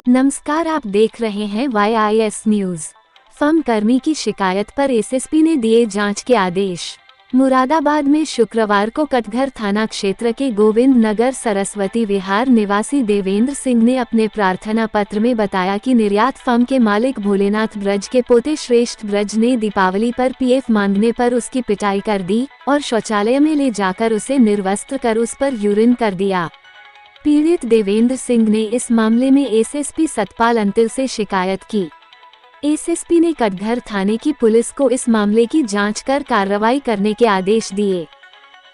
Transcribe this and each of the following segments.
नमस्कार, आप देख रहे हैं YIS न्यूज। फर्म कर्मी की शिकायत पर एसएसपी ने दिए जांच के आदेश। मुरादाबाद में शुक्रवार को कटघर थाना क्षेत्र के गोविंद नगर सरस्वती विहार निवासी देवेंद्र सिंह ने अपने प्रार्थना पत्र में बताया कि निर्यात फर्म के मालिक भोलेनाथ ब्रज के पोते श्रेष्ठ ब्रज ने दीपावली पर पीएफ मांगने पर उसकी पिटाई कर दी और शौचालय में ले जाकर उसे निर्वस्त्र कर उस पर यूरिन कर दिया। पीड़ित देवेंद्र सिंह ने इस मामले में एसएसपी सतपाल अंतिल से शिकायत की। एसएसपी ने कटघर थाने की पुलिस को इस मामले की जांच कर कार्रवाई करने के आदेश दिए।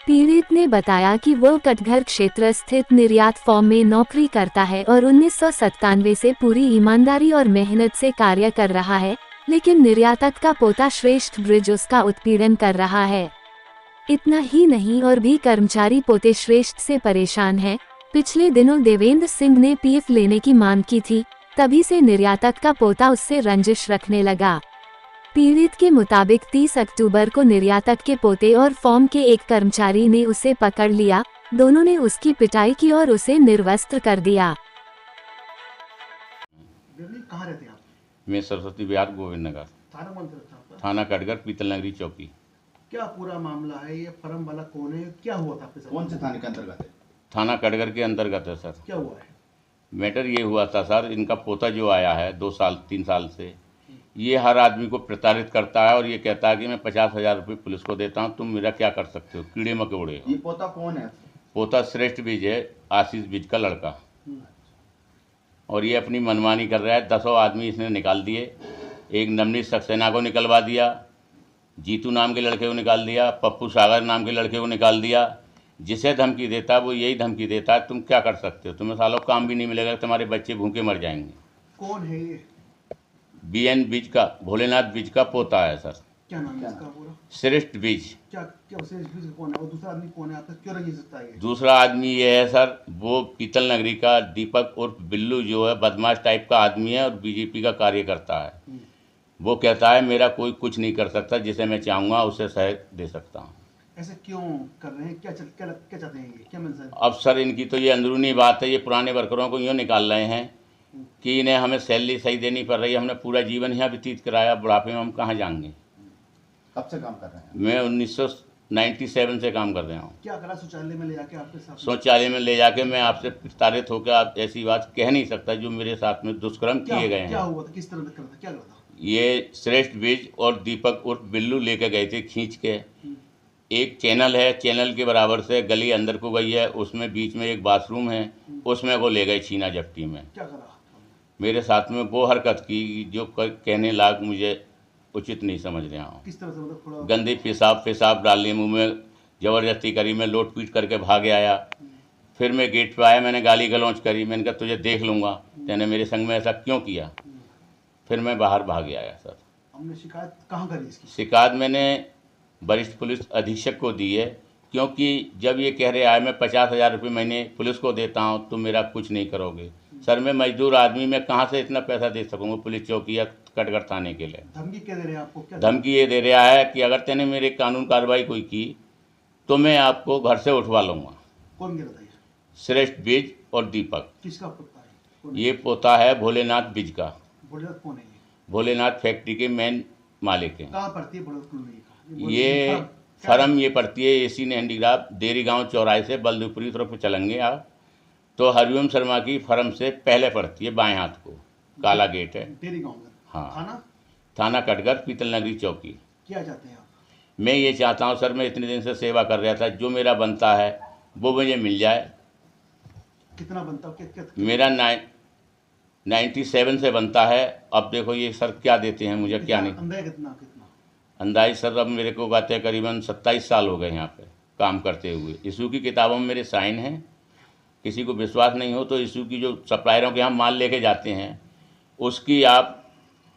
पीड़ित ने बताया कि वह कटघर क्षेत्र स्थित निर्यात फर्म में नौकरी करता है और 1997 से पूरी ईमानदारी और मेहनत से कार्य कर रहा है, लेकिन निर्यातक का पोता श्रेष्ठ ब्रिज उसका उत्पीड़न कर रहा है। इतना ही नहीं और भी कर्मचारी पोते श्रेष्ठ से परेशान है। पिछले दिनों देवेंद्र सिंह ने पीएफ लेने की मांग की थी, तभी से निर्यातक का पोता उससे रंजिश रखने लगा। पीड़ित के मुताबिक 30 अक्टूबर को निर्यातक के पोते और फर्म के एक कर्मचारी ने उसे पकड़ लिया। दोनों ने उसकी पिटाई की और उसे निर्वस्त्र कर दिया। कहाँ रहते हैं आप? मैं सरस्वती विहार गोविंद नगर, थाना कौन सा रहता है आपका? थाना कटघर पीतल नगरी चौकी। क्या पूरा मामला है? ये फर्म वाला कौन है? क्या हुआ था आपके साथ? कौन से थाने के अंतर्गत है? थाना कटघर के अंतर्गत है सर। क्या हुआ है? मैटर ये हुआ था सर, इनका पोता जो आया है 2-3 साल से, ये हर आदमी को प्रताड़ित करता है और ये कहता है कि मैं 50,000 रुपये पुलिस को देता हूँ, तुम मेरा क्या कर सकते हो, कीड़े मकोड़े हो। ये पोता कौन है? पोता श्रेष्ठ बीज है, आशीष बीज का लड़का। और ये अपनी मनमानी कर रहा है। 10 आदमी इसने निकाल दिए। एक नवनीत सक्सेना को निकलवा दिया, जीतू नाम के लड़के को निकाल दिया, पप्पू सागर नाम के लड़के को निकाल दिया। जिसे धमकी देता है वो यही धमकी देता है, तुम क्या कर सकते हो, तुम्हें सालों काम भी नहीं मिलेगा, तुम्हारे बच्चे भूखे मर जाएंगे। कौन है ये? बीएन बीज का, भोलेनाथ बीज का पोता है सर। क्या नाम है इसका पूरा? श्रेष्ठ बीज। क्या क्या उसे इस बीच कौन है? वो दूसरा आदमी कौन है? आपको क्यों रंजिश सकता है ये? दूसरा आदमी ये है सर, वो पीतल नगरी का दीपक उर्फ बिल्लू जो है, बदमाश टाइप का आदमी है और बीजेपी का कार्य करता है। वो कहता है मेरा कोई कुछ नहीं कर सकता, जिसे मैं चाहूँगा उसे सहयोग दे सकता हूँ। ऐसे क्यों कर रहे हैं? क्या चाहते हैं ये? क्या मंशा है? अब सर इनकी तो ये अंदरूनी बात है, ये पुराने वर्करों को यूँ निकाल रहे हैं कि इन्हें हमें सैलरी सही देनी पड़ रही है, हमने पूरा जीवन यहाँ व्यतीत कराया, बुढ़ापे में हम कहाँ जाएंगे। कब से काम कर रहे हैं? मैं 1997 से काम कर रहा हूँ। क्या करा शौचालय में ले जाके आपके साथ? शौचालय में ले जाके मैं आपसे प्रताड़ित होकर आप ऐसी बात कह नहीं सकता जो मेरे साथ में दुष्कर्म किए गए क्या हैं। हुआ था? किस तरह करा था? क्या करा था? ये श्रेष्ठ बीज और दीपक उर्फ बिल्लू लेके गए थे खींच के। एक चैनल है, चैनल के बराबर से गली अंदर को गई है, उसमें बीच में एक बाथरूम है, उसमें वो ले गए छीना झपटी में। क्या करा? मेरे साथ में वो हरकत की जो कहने लायक मुझे उचित नहीं समझ रहा हूँ। किस तरह से? मतलब थोड़ा गंदी पेशाब डालने मुँह में, ज़बरदस्ती करी, मैं लोट पीट करके भागे आया। फिर मैं गेट पे आया, मैंने गाली गलौज करी, मैंने कहा तुझे देख लूँगा, तेने मेरे संग में ऐसा क्यों किया। फिर मैं बाहर भाग आया सर। हमने शिकायत कहाँ करी इसकी? शिकायत मैंने वरिष्ठ पुलिस अधीक्षक को दी है, क्योंकि जब ये कह रहे आए मैं 50,000 रुपये महीने पुलिस को देता हूँ, तुम मेरा कुछ नहीं करोगे। सर मैं मजदूर आदमी, मैं कहाँ से इतना पैसा दे सकूँगा पुलिस चौकी या कटघर थाने के लिए। धमकी क्या दे रहे हैं आपको? क्या धमकी ये दे रहा है कि अगर तेने मेरे कानून कार्रवाई कोई की तो मैं आपको घर से उठवा लूँगा। कौन गिरा था ये? श्रेष्ठ बीज और दीपक। किसका पुत्र है? कौन ये पोता है भोलेनाथ बीज का। भोलेनाथ कौन है ये? भोलेनाथ फैक्ट्री के मेन मालिक हैं। कहाँ पड़ती है भोलेनाथ कॉलोनी का? ये फर्म ये पड़ती है एशियन हैंडीक्राफ्ट, देरी गांव चौराहे से बलदुपुरी तरफ चलेंगे आप तो हरिओम शर्मा की फर्म से पहले पड़ती है, बाएं हाथ को काला गेट है। डेरी गाँव में? हाँ, थाना कटघर पीतल नगरी चौकी। क्या चाहते हैं आप? मैं ये चाहता हूँ सर, मैं इतने दिन से सेवा कर रहा था, जो मेरा बनता है वो मुझे मिल जाए। कितना बनता है? क्या मेरा 97 से बनता है। अब देखो ये सर क्या देते हैं मुझे, क्या नहीं। अंदाजा कितना कितना? अंदाज सर अब मेरे को कहते हैं करीबन 27 साल हो गए यहाँ पे काम करते हुए। इशू की किताबों में मेरे साइन हैं। किसी को विश्वास नहीं हो तो इशू की जो सप्लायरों के हम माल लेके जाते हैं उसकी आप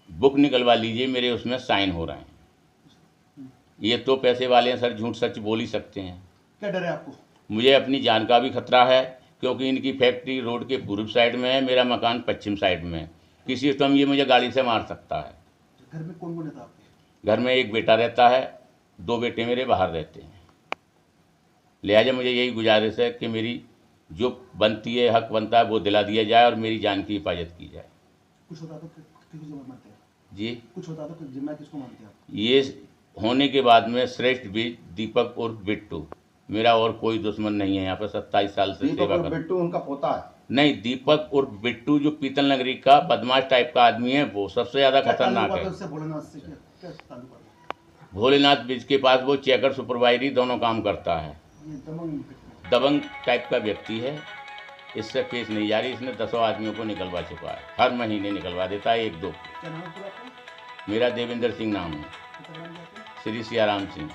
बुक निकलवा लीजिए, मेरे उसमें साइन हो रहे हैं। ये तो पैसे वाले हैं सर, झूठ सच बोल ही सकते हैं। क्या डर है आपको? मुझे अपनी जान का भी खतरा है, क्योंकि इनकी फैक्ट्री रोड के पूर्व साइड में है, मेरा मकान पश्चिम साइड में है। किसी टाइम ये मुझे गाड़ी से मार सकता है। घर में कौन कौन रहता है आपके? घर में एक बेटा रहता है, 2 बेटे मेरे बाहर रहते हैं। लिहाजा मुझे यही गुजारिश है कि मेरी जो बनती है, हक बनता है, वो दिला दिया जाए और मेरी जान की हिफाजत की जाए। कुछ होता तो किसको जिम्मेदार मानते हैं? जी, कुछ होता तो जिम्मेदार किसको मानते हैं आप? ये होने के बाद में श्रेष्ठ बीज दीपक उर्फ बिट्टू, मेरा और कोई दुश्मन नहीं है यहाँ पर, 27 साल से दीपक सेवा और कर। बिट्टू उनका पोता है। नहीं, दीपक उर्फ बिट्टू जो पीतल नगरी का बदमाश टाइप का आदमी है, वो सबसे ज़्यादा क्या खतरनाक ताल्लुक है। है उससे, भोलेनाथ से क्या ताल्लुक है? भोलेनाथ बीज के पास वो चेकर सुपरवाइजरी दोनों काम करता है। ये दबंग दबंग टाइप का व्यक्ति है, इससे पेश नहीं जा रही। इसने 10 आदमियों को निकलवा चुका है, हर महीने निकलवा देता है 1-2। क्या नाम है पूरा आपका? मेरा देवेंद्र सिंह नाम है, कितना नाम है आपका? श्री सियाराम सिंह।